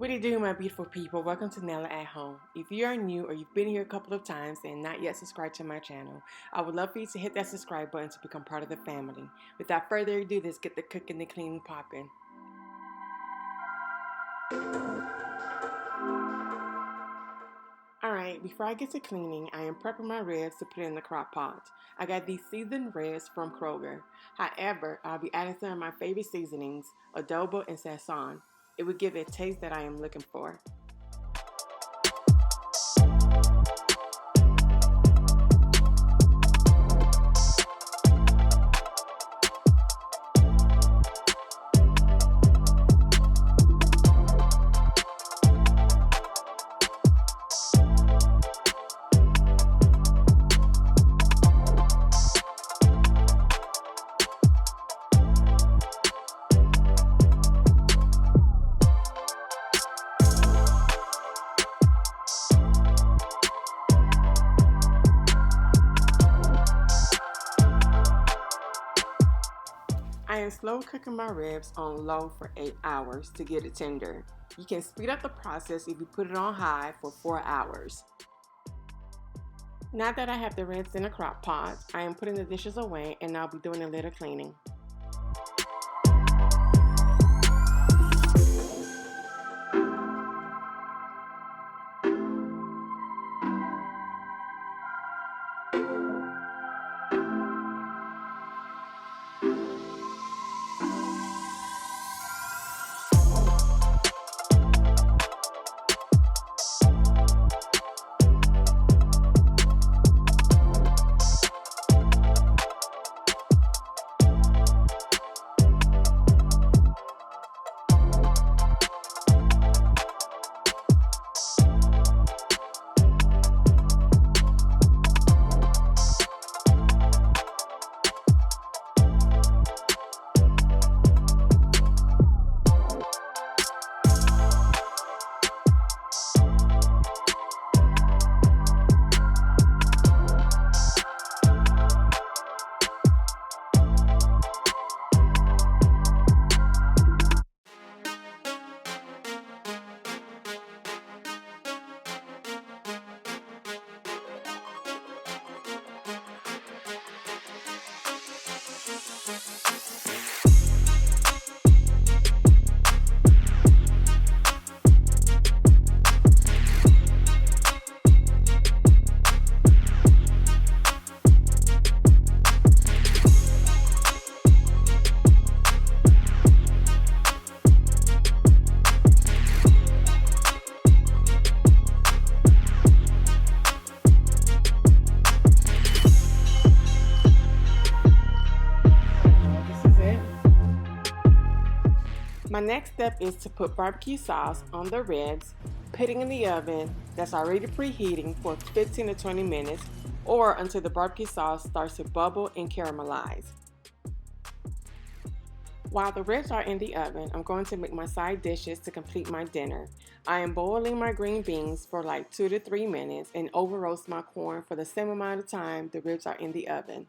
What do you do, my beautiful people? Welcome to Nella at Home. If you are new or you've been here a couple of times and not yet subscribed to my channel, I would love for you to hit that subscribe button to become part of the family. Without further ado, let's get the cooking and the cleaning popping. Alright, before I get to cleaning, I am prepping my ribs to put in the crock pot. I got these seasoned ribs from Kroger. However, I'll be adding some of my favorite seasonings, adobo and sazon. It would give it a taste that I am looking for. I am slow cooking my ribs on low for 8 hours to get it tender. You can speed up the process if you put it on high for 4 hours. Now that I have the ribs in a crock pot, I am putting the dishes away and I'll be doing a little cleaning. My next step is to put barbecue sauce on the ribs, putting in the oven that's already preheating for 15 to 20 minutes or until the barbecue sauce starts to bubble and caramelize. While the ribs are in the oven, I'm going to make my side dishes to complete my dinner. I am boiling my green beans for like 2 to 3 minutes and over roast my corn for the same amount of time the ribs are in the oven.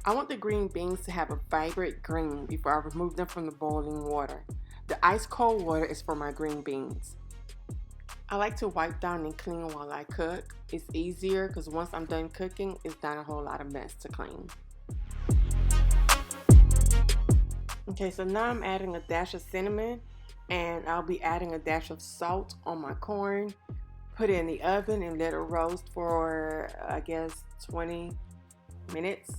I want the green beans to have a vibrant green before I remove them from the boiling water. The ice cold water is for my green beans. I like to wipe down and clean while I cook. It's easier because once I'm done cooking, it's not a whole lot of mess to clean. Okay, so now I'm adding a dash of cinnamon and I'll be adding a dash of salt on my corn. Put it in the oven and let it roast for, I guess, 20 minutes.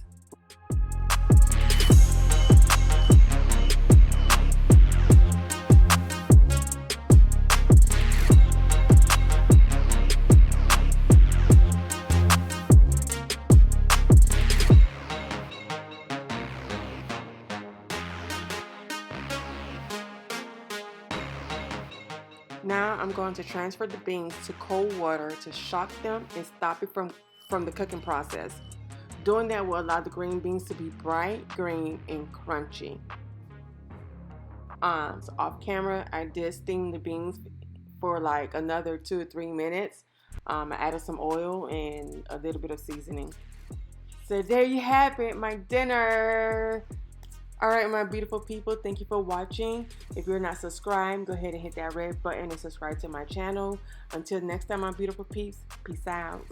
Now I'm going to transfer the beans to cold water to shock them and stop it from the cooking process. Doing that will allow the green beans to be bright green and crunchy. So off camera, I did steam the beans for like another 2 or 3 minutes. I added some oil and a little bit of seasoning. So there you have it, my dinner. All right, my beautiful people, thank you for watching. If you're not subscribed, go ahead and hit that red button and subscribe to my channel. Until next time, my beautiful peeps, peace out.